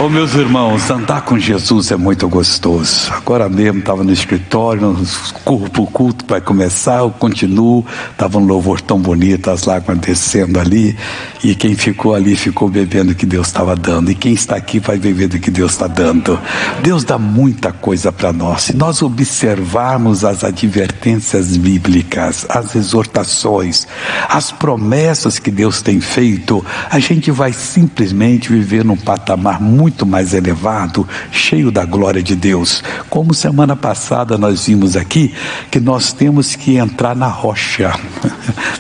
Ô meus irmãos, andar com Jesus é muito gostoso. Agora mesmo estava no escritório, o culto vai começar, eu continuo. Estava um louvor tão bonito, as lágrimas descendo ali. E quem ficou ali ficou bebendo o que Deus estava dando. E quem está aqui vai beber do que Deus está dando. Deus dá muita coisa para nós. Se nós observarmos as advertências bíblicas, as exortações, as promessas que Deus tem feito, a gente vai simplesmente viver num patamar muito mais elevado, cheio da glória de Deus. Como semana passada nós vimos aqui, que nós temos que entrar na rocha,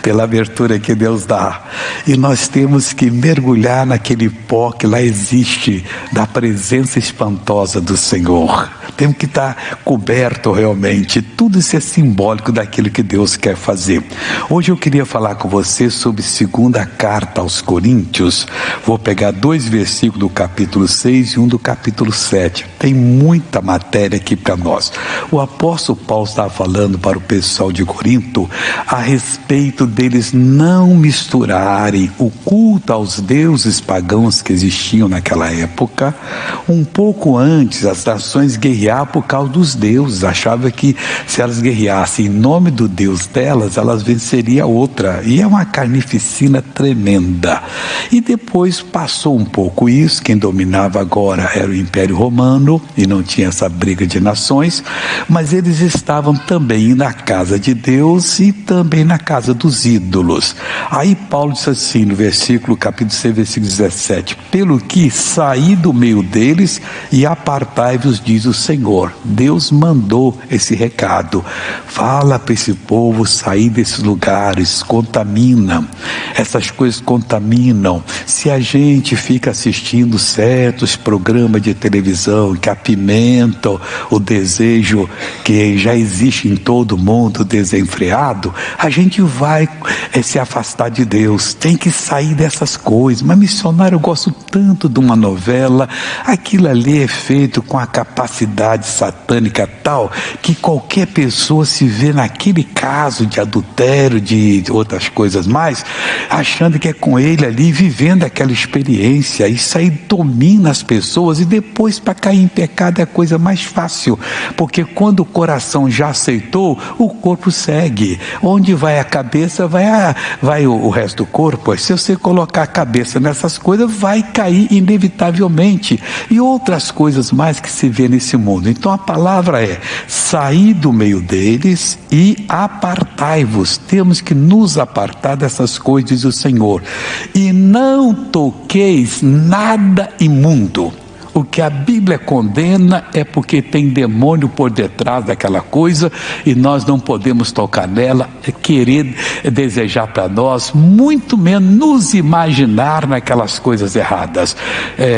pela abertura que Deus dá, e nós temos que mergulhar naquele pó que lá existe, da presença espantosa do Senhor. Temos que estar coberto realmente. Tudo isso é simbólico daquilo que Deus quer fazer. Hoje eu queria falar com você sobre segunda carta aos Coríntios. Vou pegar 2 versículos do capítulo 6 e um do capítulo 7. Tem muita matéria aqui para nós. O apóstolo Paulo estava falando para o pessoal de Corinto a respeito deles não misturarem o culto aos deuses pagãos que existiam naquela época. Um pouco antes, as nações guerreavam por causa dos deuses, achava que se elas guerreassem em nome do Deus delas, elas venceriam a outra, e é uma carnificina tremenda. E depois passou um pouco isso, quem dominava agora era o Império Romano, e não tinha essa briga de nações, mas eles estavam também na casa de Deus e também na casa dos ídolos. Aí Paulo disse assim, no versículo, capítulo 6, versículo 17, pelo que saí do meio deles e apartai-vos, diz o Senhor. Deus mandou esse recado. Fala para esse povo sair desses lugares, contamina. Essas coisas contaminam. Se a gente fica assistindo certos programas de televisão que apimentam o desejo que já existe em todo mundo desenfreado, a gente vai se afastar de Deus. Tem que sair dessas coisas. Mas missionário, eu gosto tanto de uma novela. Aquilo ali é feito com a capacidade satânica tal, que qualquer pessoa se vê naquele caso de adultério, de outras coisas mais, achando que é com ele ali, vivendo aquela experiência. Isso aí domina as pessoas, e depois para cair em pecado é a coisa mais fácil, porque quando o coração já aceitou, o corpo segue. Onde vai a cabeça, vai o resto do corpo. Se você colocar a cabeça nessas coisas, vai cair inevitavelmente, e outras coisas mais que se vê nesse mundo. Então a palavra é: sair do meio deles e apartai-vos. Temos que nos apartar dessas coisas, diz o Senhor, e não toqueis nada imundo. O que a Bíblia condena é porque tem demônio por detrás daquela coisa, e nós não podemos tocar nela, querer desejar para nós, muito menos nos imaginar naquelas coisas erradas.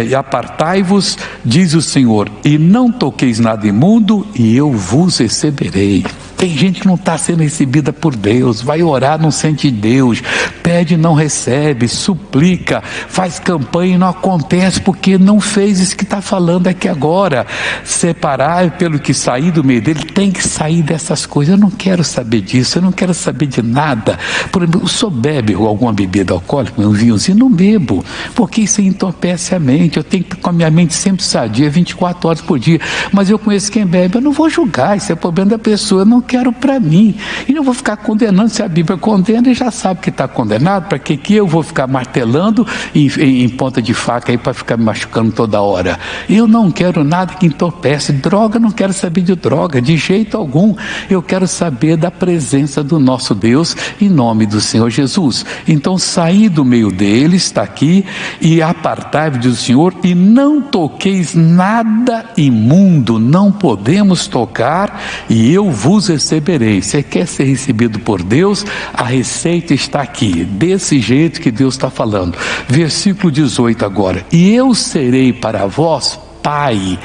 E apartai-vos, diz o Senhor, e não toqueis nada imundo, e eu vos receberei. Tem gente que não está sendo recebida por Deus, vai orar, não sente Deus, pede, não recebe, suplica, faz campanha e não acontece, porque não fez isso que está falando aqui agora. Separar pelo que sair do meio dele, tem que sair dessas coisas. Eu não quero saber disso, eu não quero saber de nada. Por exemplo, o senhor bebe alguma bebida alcoólica, um vinhozinho? Não bebo, porque isso entorpece a mente. Eu tenho que estar com a minha mente sempre sadia, 24 horas por dia. Mas eu conheço quem bebe, eu não vou julgar, isso é problema da pessoa, eu não quero para mim, e não vou ficar condenando. Se a Bíblia condena, e já sabe que está condenado, para que eu vou ficar martelando em ponta de faca aí para ficar me machucando toda hora? Eu não quero nada que entorpece. Droga, não quero saber de droga, de jeito algum. Eu quero saber da presença do nosso Deus, em nome do Senhor Jesus. Então saí do meio deles, está aqui, e apartai-vos, diz o Senhor, e não toqueis nada imundo. Não podemos tocar, e eu vos receberei. Você quer ser recebido por Deus? A receita está aqui, desse jeito que Deus está falando. Versículo 18 agora: e eu serei para vós pai.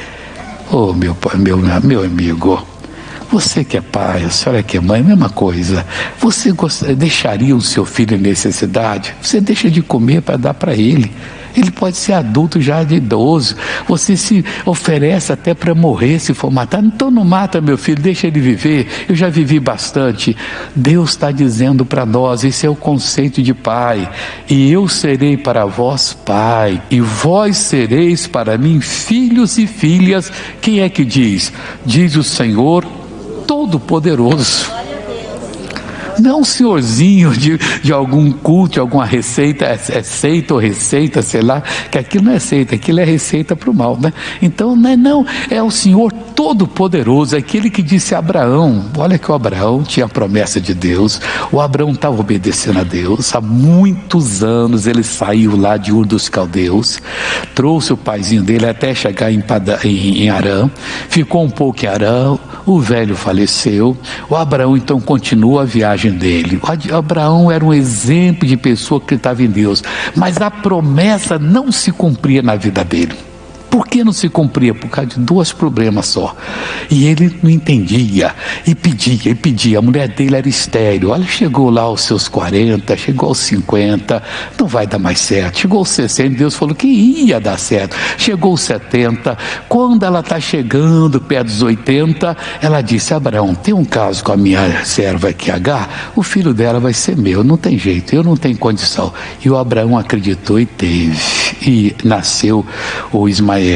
Oh, meu pai, meu amigo, você que é pai, a senhora que é mãe, mesma coisa. Você deixaria o seu filho em necessidade? Você deixa de comer para dar para ele. Ele pode ser adulto já de idoso. Você se oferece até para morrer se for matar. Então não mata meu filho, deixa ele viver. Eu já vivi bastante. Deus está dizendo para nós, esse é o conceito de pai. E eu serei para vós pai, e vós sereis para mim filhos e filhas. Quem é que diz? Diz o Senhor Todo-Poderoso. Não um senhorzinho de algum culto, de alguma receita, é seita ou receita, sei lá, que aquilo não é seita, aquilo é receita para o mal, né? Então não, é o Senhor Todo-Poderoso, aquele que disse a Abraão, olha que o Abraão tinha a promessa de Deus, o Abraão estava obedecendo a Deus, há muitos anos ele saiu lá de Ur dos Caldeus, trouxe o paizinho dele até chegar em Harã, ficou um pouco em Harã, o velho faleceu, o Abraão então continua a viagem dele. Abraão era um exemplo de pessoa que estava em Deus, mas a promessa não se cumpria na vida dele. Por que não se cumpria? Por causa de dois problemas só. E ele não entendia, e pedia. A mulher dele era estéril. Olha, chegou lá aos seus 40, chegou aos 50, não vai dar mais certo. Chegou aos 60, Deus falou que ia dar certo. Chegou aos 70, quando ela está chegando perto dos 80, ela disse: Abraão, tem um caso com a minha serva aqui, Agar, o filho dela vai ser meu, não tem jeito, eu não tenho condição. E o Abraão acreditou e teve, e nasceu o Ismael.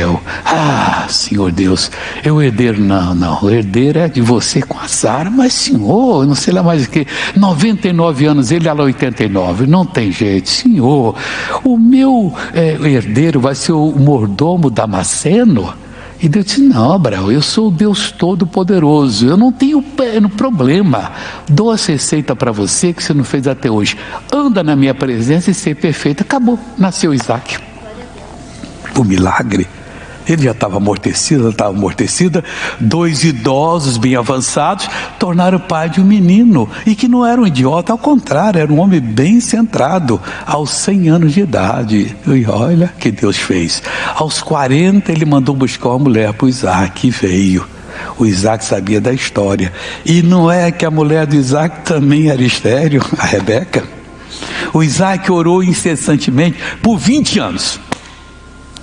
Ah, Senhor Deus, o herdeiro não, o herdeiro é de você com a Sara, mas Senhor, não sei lá mais o que, 99 anos, ele ela 89, não tem jeito, Senhor, o meu herdeiro vai ser o mordomo Damasceno? E Deus disse: não, Abraão, eu sou o Deus Todo-Poderoso, eu não tenho problema, dou a receita para você que você não fez até hoje, anda na minha presença e ser perfeito. Acabou, nasceu Isaac. O milagre, ele já estava amortecido, ela estava amortecida, 2 idosos bem avançados tornaram pai de um menino, e que não era um idiota, ao contrário, era um homem bem centrado, aos 100 anos de idade. E olha que Deus fez, aos 40 ele mandou buscar uma mulher para o Isaac, e veio. O Isaac sabia da história, e não é que a mulher do Isaac também era estéril, a Rebeca? O Isaac orou incessantemente por 20 anos,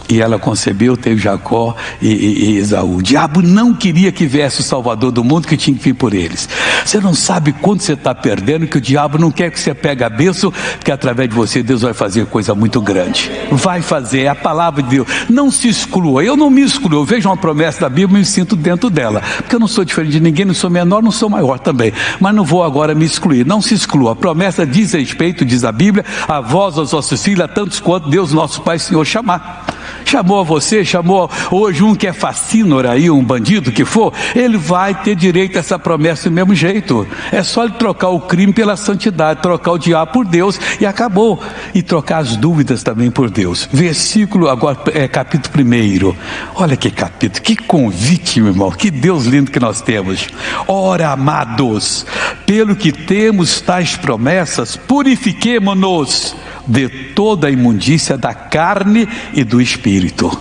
e ela concebeu, teve Jacó e Esaú. O diabo não queria que viesse o Salvador do mundo, que tinha que vir por eles. Você não sabe quanto você está perdendo, que o diabo não quer que você pegue a bênção, porque através de você Deus vai fazer coisa muito grande. Vai fazer, é a palavra de Deus. Não se exclua. Eu não me excluo, eu vejo uma promessa da Bíblia e me sinto dentro dela, porque eu não sou diferente de ninguém, não sou menor, não sou maior também, mas não vou agora me excluir. Não se exclua, a promessa diz respeito, diz a Bíblia, a vós, aos vossos filhos, a tantos quanto Deus nosso Pai Senhor chamar. Chamou a você, chamou hoje um que é fascínor aí, um bandido que for, ele vai ter direito a essa promessa do mesmo jeito. É só ele trocar o crime pela santidade, trocar o diabo por Deus, e acabou. E trocar as dúvidas também por Deus. Versículo, agora capítulo 1. Olha que capítulo, que convite, meu irmão, que Deus lindo que nós temos. Ora, amados, pelo que temos tais promessas, purifiquemo-nos de toda a imundícia da carne e do espírito.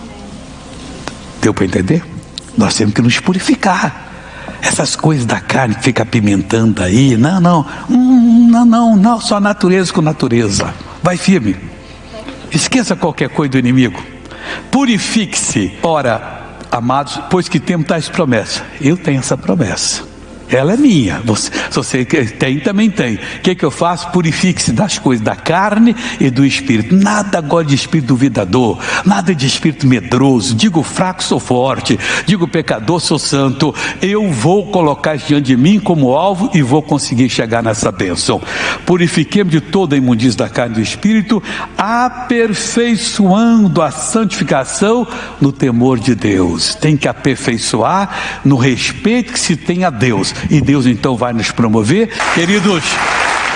Deu para entender? Nós temos que nos purificar. Essas coisas da carne que fica apimentando aí, não, só natureza com natureza. Vai firme. Esqueça qualquer coisa do inimigo. Purifique-se. Ora, amados, pois que temos tais promessas. Eu tenho essa promessa. Ela é minha, se você tem, também tem. O que eu faço? Purifique-se das coisas da carne e do espírito. Nada agora de espírito duvidador, nada de espírito medroso. Digo fraco, sou forte. Digo pecador, sou santo. Eu vou colocar isso diante de mim como alvo e vou conseguir chegar nessa bênção. Purifiquemos de toda a imundícia da carne e do espírito, aperfeiçoando a santificação no temor de Deus. Tem que aperfeiçoar no respeito que se tem a Deus. E Deus então vai nos promover. Queridos,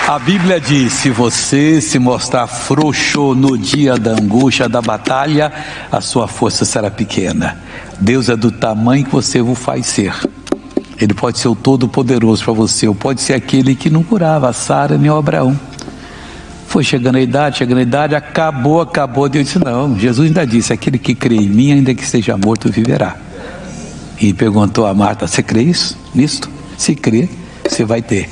a Bíblia diz: se você se mostrar frouxo no dia da angústia, da batalha, a sua força será pequena. Deus é do tamanho que você o faz ser. Ele pode ser o Todo-Poderoso para você, ou pode ser aquele que não curava a Sara nem o Abraão. Foi chegando a idade, acabou. Deus disse: não, Jesus ainda disse: aquele que crê em mim, ainda que esteja morto, viverá. E perguntou a Marta: você crê nisto? Se crê, Você vai ter.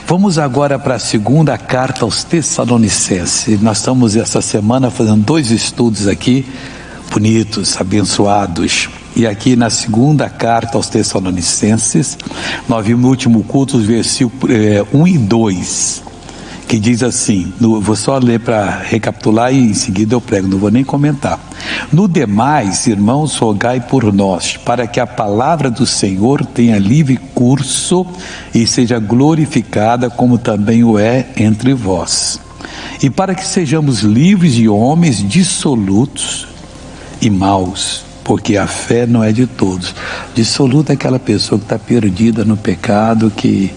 Vamos agora para a segunda carta aos Tessalonicenses. Nós estamos essa semana fazendo 2 estudos aqui, bonitos, abençoados. E aqui na segunda carta aos Tessalonicenses, nós vimos no último culto os versículos 1 e 2, que diz assim, vou só ler para recapitular e em seguida eu prego, não vou nem comentar. No demais, irmãos, rogai por nós, para que a palavra do Senhor tenha livre curso e seja glorificada, como também o é entre vós. E para que sejamos livres de homens dissolutos e maus, porque a fé não é de todos. Dissoluta é aquela pessoa que está perdida no pecado, que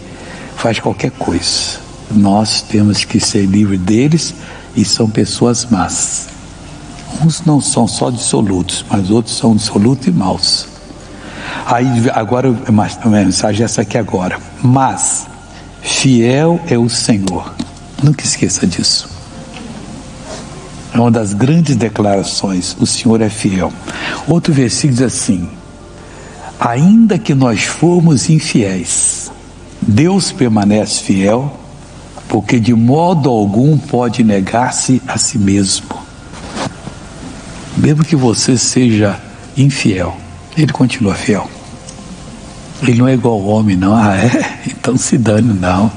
faz qualquer coisa. Nós temos que ser livres deles, e são pessoas más. Uns não são só dissolutos, mas outros são dissolutos e maus. Aí agora a mensagem é essa aqui agora. Mas fiel é o Senhor. Nunca esqueça disso. É uma das grandes declarações. O Senhor é fiel. Outro versículo diz assim: ainda que nós formos infiéis, Deus permanece fiel, porque de modo algum pode negar-se a si mesmo. Mesmo que você seja infiel, Ele continua fiel. Ele não é igual ao homem, não. Ah, é? Então se dane, não.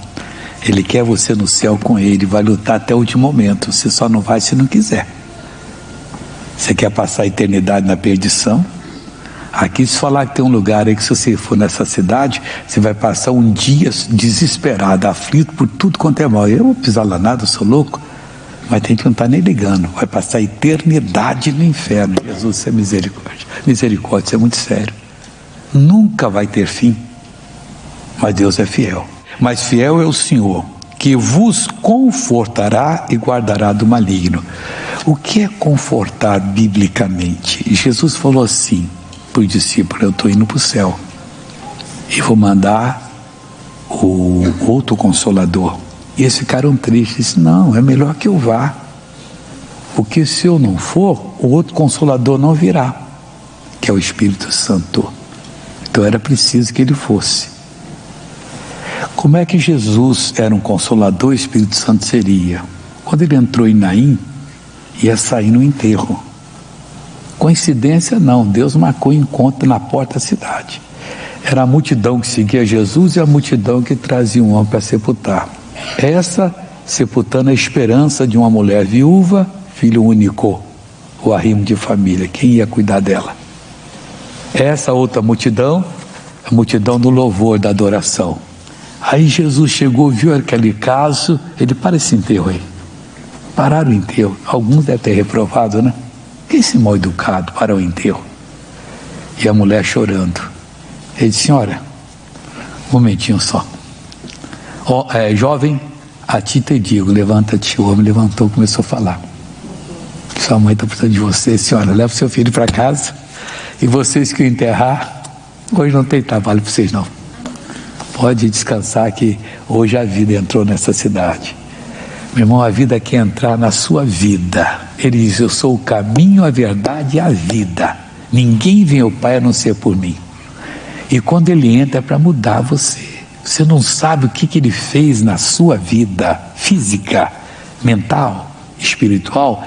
Ele quer você no céu com Ele, vai lutar até o último momento. Você só não vai se não quiser. Você quer passar a eternidade na perdição? Aqui, se falar que tem um lugar aí que, se você for nessa cidade, você vai passar um dia desesperado, aflito por tudo quanto é mal. Eu vou pisar lá nada, eu sou louco. Mas tem que não estar nem ligando. Vai passar a eternidade no inferno. Jesus, isso é misericórdia. Misericórdia, isso é muito sério. Nunca vai ter fim. Mas Deus é fiel. Mas fiel é o Senhor, que vos confortará e guardará do maligno. O que é confortar biblicamente? Jesus falou assim para os discípulos: eu estou indo para o céu e vou mandar o outro Consolador. E eles ficaram tristes. Disse, não, é melhor que eu vá, porque se eu não for, o outro Consolador não virá, que é o Espírito Santo. Então era preciso que ele fosse. Como é que Jesus era um Consolador, o Espírito Santo seria? Quando ele entrou em Naim, ia sair no enterro. Coincidência não, Deus marcou encontro na porta da cidade. Era a multidão que seguia Jesus e a multidão que trazia um homem para sepultar. Essa sepultando a esperança de uma mulher viúva, filho único, o arrimo de família, quem ia cuidar dela? Essa outra multidão, a multidão do louvor, da adoração. Aí Jesus chegou, viu aquele caso, ele: para esse enterro aí. Pararam o enterro. Alguns devem ter reprovado, né? Quem se mal educado para o enterro? E a mulher chorando. Ele disse: senhora, um momentinho só. Jovem, a ti te digo, levanta-te. O homem levantou e começou a falar: sua mãe está precisando de você, senhora, leva o seu filho para casa, e vocês que o enterrar, hoje não tem trabalho para vocês não. Pode descansar que hoje a vida entrou nessa cidade. Meu irmão, a vida quer entrar na sua vida. Ele diz: eu sou o caminho, a verdade e a vida. Ninguém vem ao Pai a não ser por mim. E quando ele entra é para mudar você. Você não sabe o que ele fez na sua vida física, mental, espiritual,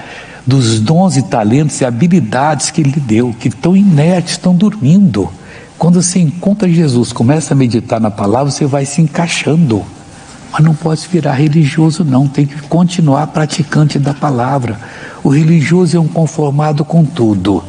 dos dons e talentos e habilidades que ele lhe deu, que estão inertes, estão dormindo. Quando você encontra Jesus, começa a meditar na palavra, você vai se encaixando. Mas não pode virar religioso não, tem que continuar praticante da palavra. O religioso é um conformado com tudo.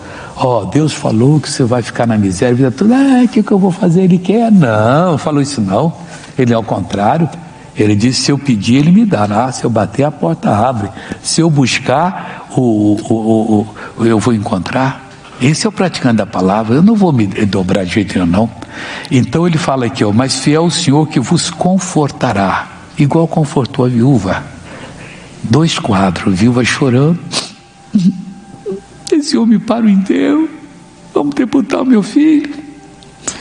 Deus falou que você vai ficar na miséria a vida toda. O que eu vou fazer? Ele quer? Não, falou isso não. Ele é ao contrário. Ele disse: se eu pedir, ele me dará. Se eu bater, a porta abre. Se eu buscar, eu vou encontrar. Esse é o praticante da palavra. Eu não vou me dobrar de jeito nenhum, não. Então ele fala aqui, mas fiel o Senhor que vos confortará, igual confortou a viúva. 2 quadros, viúva chorando. Esse homem para o enterro, vamos sepultar o meu filho.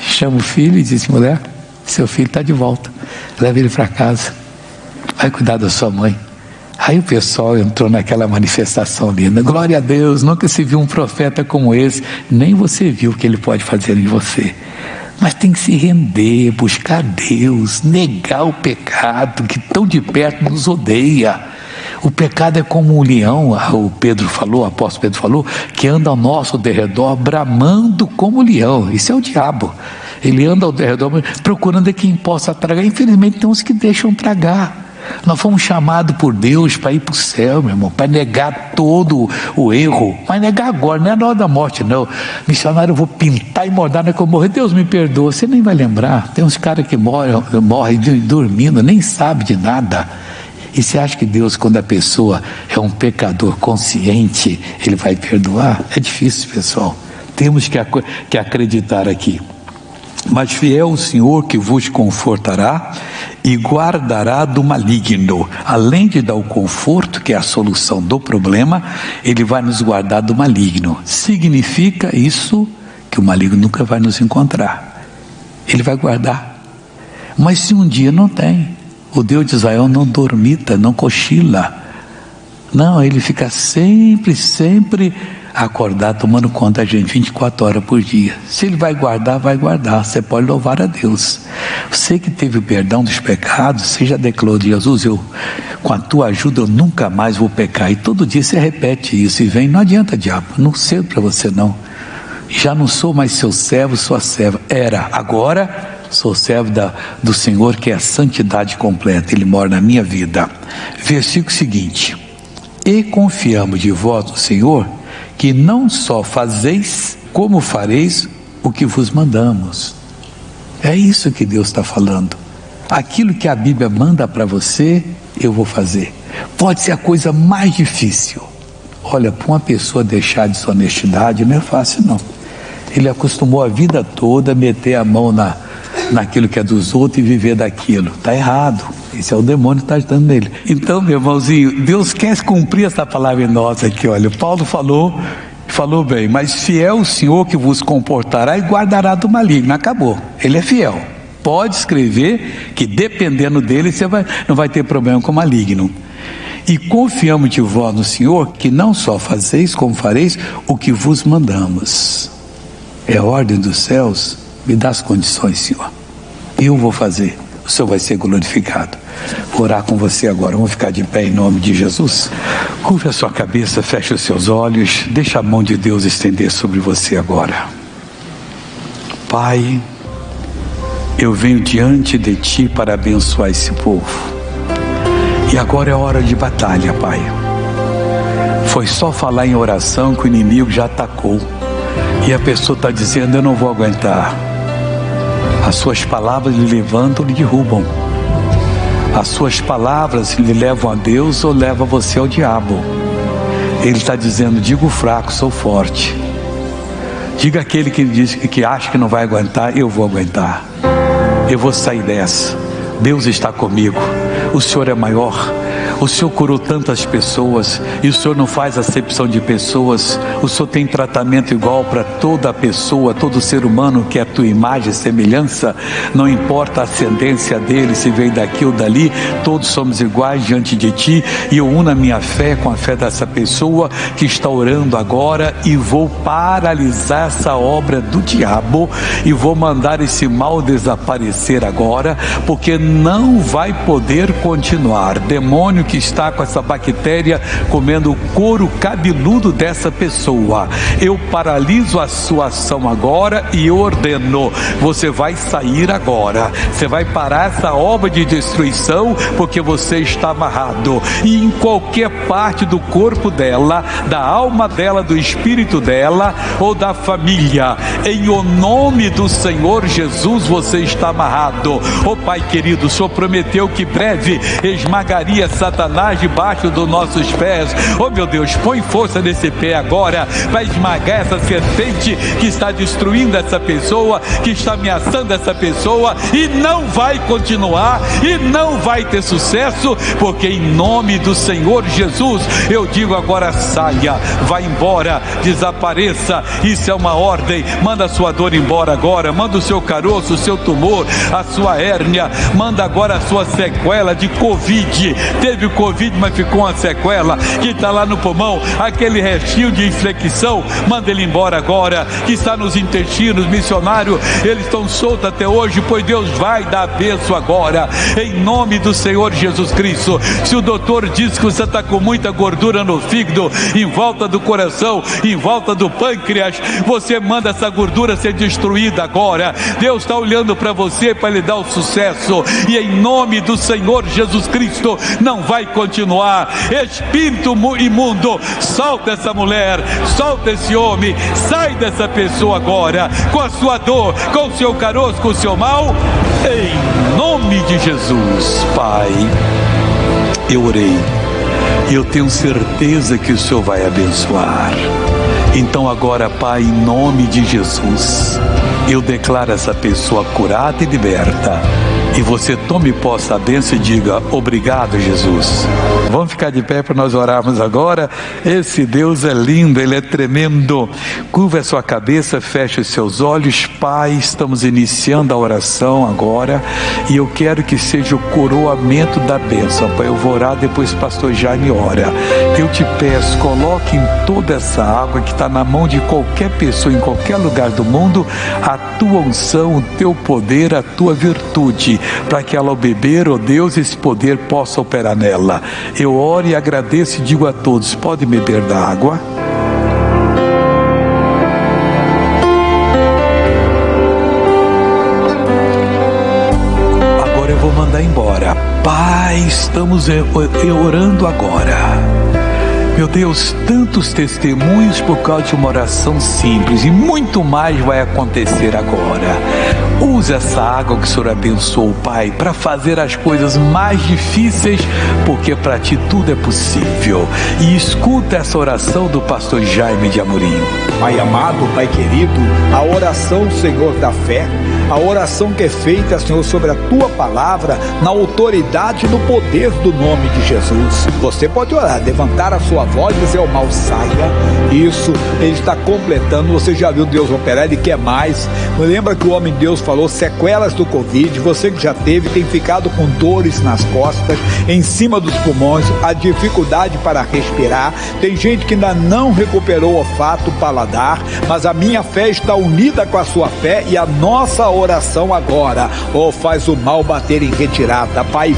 Chama o filho e diz: mulher, seu filho está de volta, leva ele para casa, vai cuidar da sua mãe. Aí o pessoal entrou naquela manifestação linda. Glória a Deus, nunca se viu um profeta como esse. Nem você viu o que ele pode fazer em você. Mas tem que se render, buscar Deus, negar o pecado que tão de perto nos odeia. O pecado é como um leão, o apóstolo Pedro falou, que anda ao nosso derredor, bramando como um leão. Isso é o diabo. Ele anda ao derredor procurando quem possa tragar. Infelizmente tem uns que deixam tragar. Nós fomos chamados por Deus para ir para o céu, meu irmão, para negar todo o erro. Mas negar agora, não é na hora da morte, não. Missionário, eu vou pintar e mordar, não é que eu morrer. Deus me perdoa, você nem vai lembrar. Tem uns caras que morrem dormindo, nem sabe de nada. E você acha que Deus, quando a pessoa é um pecador consciente, Ele vai perdoar? É difícil, pessoal. Temos que acreditar aqui. Mas fiel o Senhor que vos confortará e guardará do maligno. Além de dar o conforto, que é a solução do problema, Ele vai nos guardar do maligno. Significa isso que o maligno nunca vai nos encontrar. Ele vai guardar. Mas se um dia não tem, o Deus de Israel não dormita, não cochila. Não, Ele fica sempre acordado, tomando conta da gente 24 horas por dia. Se Ele vai guardar, você pode louvar a Deus. Você que teve o perdão dos pecados, você já declarou de Jesus, com a tua ajuda eu nunca mais vou pecar. E todo dia você repete isso e vem, não adianta, diabo, não sei para você não. Já não sou mais seu servo, sua serva. Agora sou servo do Senhor, que é a santidade completa. Ele mora na minha vida. Versículo seguinte: e confiamos de vós no Senhor, que não só fazeis, como fareis o que vos mandamos. É isso que Deus está falando. Aquilo que a Bíblia manda para você, eu vou fazer. Pode ser a coisa mais difícil. Olha, para uma pessoa deixar de sua honestidade não é fácil não. Ele acostumou a vida toda a meter a mão naquilo que é dos outros e viver daquilo. Está errado. Esse é o demônio que está ajudando nele. Então, meu irmãozinho, Deus quer cumprir essa palavra em nós aqui. Olha, Paulo falou bem, mas fiel o Senhor que vos comportará e guardará do maligno. Acabou, Ele é fiel. Pode escrever que dependendo dele você não vai ter problema com o maligno. E confiamos de vós no Senhor, que não só fazeis como fareis o que vos mandamos. É a ordem dos céus. Me dá as condições, Senhor. Eu vou fazer. O Senhor vai ser glorificado. Vou orar com você agora. Vamos ficar de pé em nome de Jesus. Curva a sua cabeça, feche os seus olhos. Deixa a mão de Deus estender sobre você agora. Pai, eu venho diante de Ti para abençoar esse povo. E agora é hora de batalha, Pai. Foi só falar em oração que o inimigo já atacou. E a pessoa está dizendo, eu não vou aguentar. As suas palavras lhe levantam, lhe derrubam. As suas palavras lhe levam a Deus ou levam você ao diabo. Ele está dizendo, diga o fraco, sou forte. Diga aquele que acha que não vai aguentar, eu vou aguentar. Eu vou sair dessa. Deus está comigo. O Senhor é maior. O Senhor curou tantas pessoas e o Senhor não faz acepção de pessoas. O Senhor tem tratamento igual para toda pessoa, todo ser humano que é a tua imagem e semelhança. Não importa a ascendência dele, se veio daqui ou dali, todos somos iguais diante de Ti. E eu uno a minha fé com a fé dessa pessoa que está orando agora e vou paralisar essa obra do diabo e vou mandar esse mal desaparecer agora, porque não vai poder continuar. Demônio que está com essa bactéria comendo o couro cabeludo dessa pessoa, eu paraliso a sua ação agora e eu ordeno, você vai sair agora, você vai parar essa obra de destruição, porque você está amarrado, e em qualquer parte do corpo dela, da alma dela, do espírito dela, ou da família, em o nome do Senhor Jesus, você está amarrado. Oh Pai querido, o Senhor prometeu que breve esmagaria Satanás debaixo dos nossos pés. Oh meu Deus, põe força nesse pé agora, vai esmagar essa serpente que está destruindo essa pessoa, que está ameaçando essa pessoa, e não vai continuar, e não vai ter sucesso, porque em nome do Senhor Jesus, eu digo agora, saia, vá embora, desapareça. Isso é uma ordem manda a sua dor embora agora, manda o seu caroço, o seu tumor, a sua hérnia, manda agora a sua sequela de Covid. Teve o Covid, mas ficou uma sequela que está lá no pulmão, aquele restinho de infecção, manda ele embora agora, que está nos intestinos, missionário, eles estão soltos até hoje, pois Deus vai dar a bênção agora, em nome do Senhor Jesus Cristo. Se o doutor diz que você está com muita gordura no fígado, em volta do coração, em volta do pâncreas, você manda essa gordura ser destruída agora. Deus está olhando para você para lhe dar o sucesso, e em nome do Senhor Jesus Cristo, não vai continuar. Espírito imundo, solta essa mulher, solta esse homem, sai dessa pessoa agora, com a sua dor, com o seu caroço, com o seu mal, em nome de Jesus. Pai, eu orei, e eu tenho certeza que o Senhor vai abençoar. Então agora, Pai, em nome de Jesus, eu declaro essa pessoa curada e liberta. E você tome posse da bênção e diga: obrigado, Jesus. Vamos ficar de pé para nós orarmos agora. Esse Deus é lindo, Ele é tremendo. Curva a sua cabeça, feche os seus olhos. Pai, estamos iniciando a oração agora, e eu quero que seja o coroamento da bênção. Pai, eu vou orar, depois o pastor Jaime ora. Eu te peço, coloque em toda essa água que está na mão de qualquer pessoa, em qualquer lugar do mundo, a tua unção, o teu poder, a tua virtude, para que ela, ao beber, ó Deus, esse poder possa operar nela. Eu oro e agradeço e digo a todos: podem beber da água. Agora eu vou mandar embora. Pai, estamos orando agora. Meu Deus, tantos testemunhos por causa de uma oração simples, e muito mais vai acontecer agora. Use essa água que o Senhor abençoou, Pai, para fazer as coisas mais difíceis, porque para Ti tudo é possível. E escuta essa oração do pastor Jaime de Amorim. Pai amado, Pai querido, a oração, Senhor, da fé, a oração que é feita, Senhor, sobre a Tua palavra, na autoridade e no poder do nome de Jesus. Você pode orar, levantar a sua voz e dizer: o mal saia. Isso, Ele está completando. Você já viu Deus operar, Ele quer mais. Lembra que o homem de Deus falou: sequelas do Covid, você que já teve, tem ficado com dores nas costas, em cima dos pulmões, a dificuldade para respirar. Tem gente que ainda não recuperou o olfato, o paladar, mas a minha fé está unida com a sua fé, e a nossa oração agora, faz o mal bater em retirada. Pai,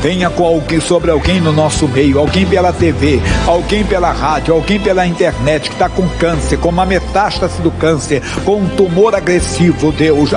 venha com alguém, sobre alguém no nosso meio, alguém pela TV, alguém pela rádio, alguém pela internet que está com câncer, com uma metástase do câncer, com um tumor agressivo. Deus,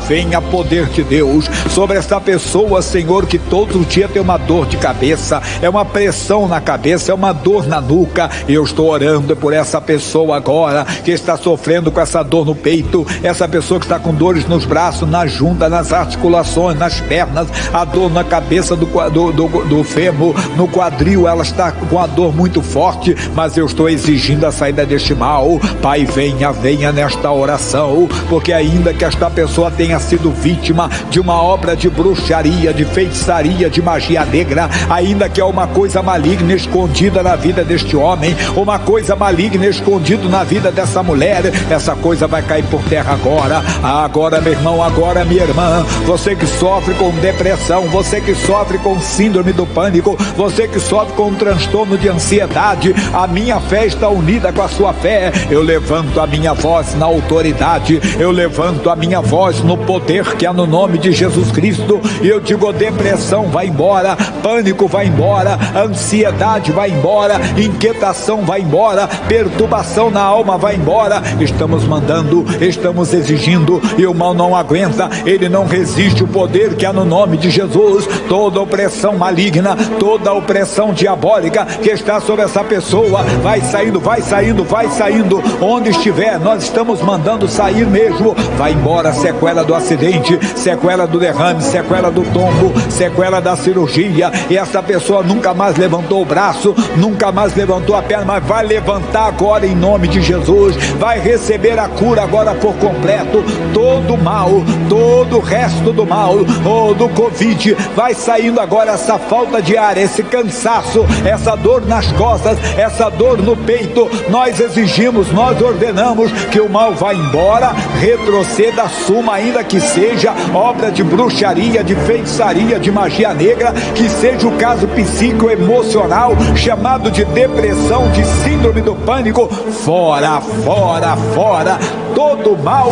venha poder de Deus sobre essa pessoa, Senhor, que todo dia tem uma dor de cabeça, é uma pressão na cabeça, é uma dor na nuca. Eu estou orando por essa pessoa agora, que está sofrendo com essa dor no peito, essa pessoa que está com dores nos braços, na junta, nas articulações, nas pernas, a dor na cabeça do fêmur, no quadril, ela está com a dor muito forte, mas eu estou exigindo a saída deste mal. Pai, venha nesta oração, porque ainda que esta pessoa tenha sido vítima de uma obra de bruxaria, de feitiçaria, de magia negra, ainda que é uma coisa maligna escondida na vida deste homem, uma coisa maligna escondida na vida dessa mulher, essa coisa vai cair por terra agora. Agora, meu irmão, agora, minha irmã, você que sofre com depressão, você que sofre com síndrome do pânico, você que sofre com transtorno de ansiedade, a minha fé está unida com a sua fé. Eu levanto a minha voz na autoridade, eu levanto a minha voz no poder que é no nome de Jesus Cristo, e eu digo: depressão vai embora, pânico vai embora, ansiedade vai embora, inquietação vai embora, perturbação na alma vai embora. Estamos mandando, estamos exigindo, e o mal não aguenta, ele não resiste o poder que há no nome de Jesus. Toda opressão maligna, toda opressão diabólica que está sobre essa pessoa, vai saindo, vai saindo, vai saindo. Onde estiver, nós estamos mandando sair mesmo. Vai embora, sequela do acidente, sequela do derrame, sequela do tombo, sequela da cirurgia, e essa pessoa nunca mais levantou o braço, nunca mais levantou a perna, mas vai levantar agora em nome de Jesus, vai receber a cura agora por completo. Todo mal, todo o resto do mal, ou do Covid, vai saindo agora, essa falta de ar, esse cansaço, essa dor nas costas, essa dor no peito. Nós exigimos, nós ordenamos que o mal vá embora, retroceda, suma, ainda que seja obra de bruxaria, de feitiçaria, de magia negra, que seja o caso psicoemocional, chamado de depressão, de síndrome do pânico. Fora, fora, fora, todo mal,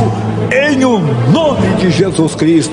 em o nome de Jesus Cristo.